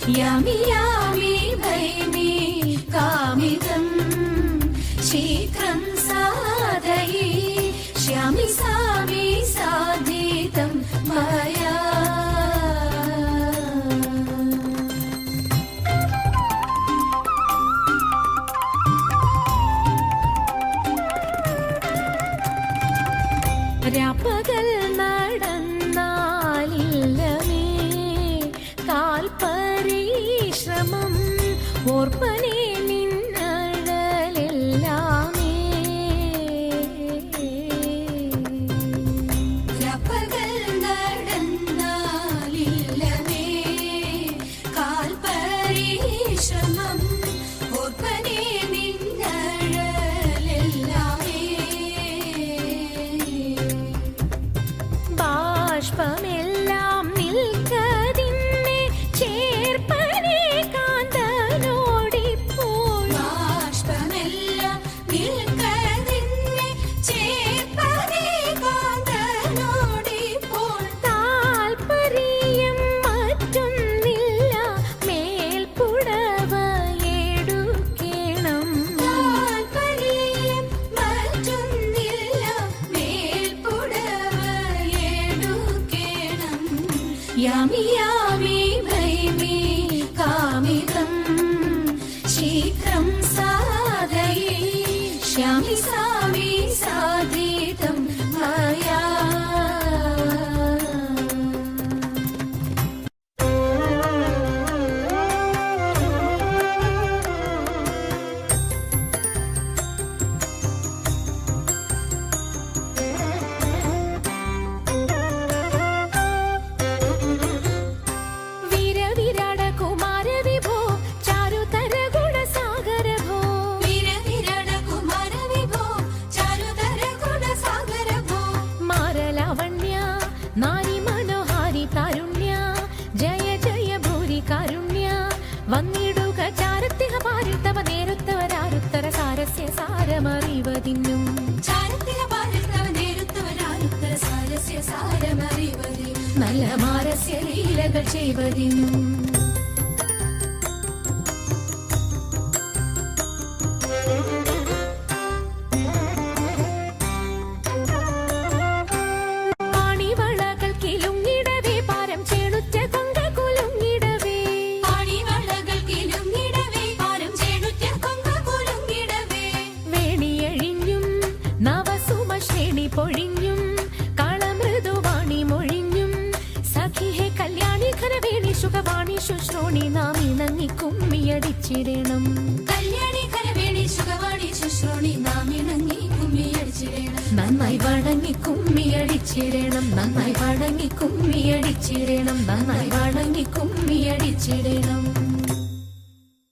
यामि यामि भैमि कामिदं शीघ्रं साधयि श्यामि सामि साधितं मया രാപ്പകൽ നടന്നാലില്ലമേ കാൽപരിശ്രമം ഓർപ്പനെ നിന്നഴലെല്ലാമേ രാപ്പകൽ നടന്നാലില്ലമേ കാൽപരിശ്രമം ഓർപ്പനെ ബാഷ്പമെല്ലാം നിൽക്കതിന്നെ ചേർപ്പനെ കാന്തനോടിപ്പോൾ ബാഷ്പമെല്ലാം നിൽക്കതിന്നെ ചേർപ്പനെ കാന്തനോടിപ്പോൾ താൽപര്യം മറ്റൊന്നില്ല മേൽപ്പുടവ എടുക്കണം താൽപര്യം മറ്റൊന്നില്ല यामि यामि भैमि कामिदं शीघ्रं साधयि श्यामि सामि साधितं मया नारी मनोहारी तारुण्य जय जय भूरि कारुण्य वन्निडुക ചാരത്തിക പാരിൽ തവ നേരുത്തവരാരുത്തര സാരസ്യ സാരമറിവതിന്നും ചാരത്തിക പാരിൽ തവ നേരുത്തവരാരുത്തര സാരസ്യ സാരമറിവതിന്നും നല്ല മാരസ്യ ലീലകൾ ചെയ്വതിന്നും പൊഴിഞ്ഞും കളമൃദുവാണി മൊഴിഞ്ഞും സഖിഹേ കല്യാണി ഖരവേണി സുഖവാണി ശുശ്രൂണി നാം ഇണങ്ങി കുമ്മിയടിച്ചിടണം കല്യാണി ഖരവേണി സുഖവാണി ശുശ്രൂണി നാം ഇണങ്ങി കുമ്മിയടിച്ചിടണം നന്നായി വണങ്ങി കുമ്മിയടിച്ചിടണം നന്നായി വണങ്ങി കുമ്മിയടിച്ചിടണം നന്നായി വണങ്ങി കുമ്മിയടിച്ചിടണം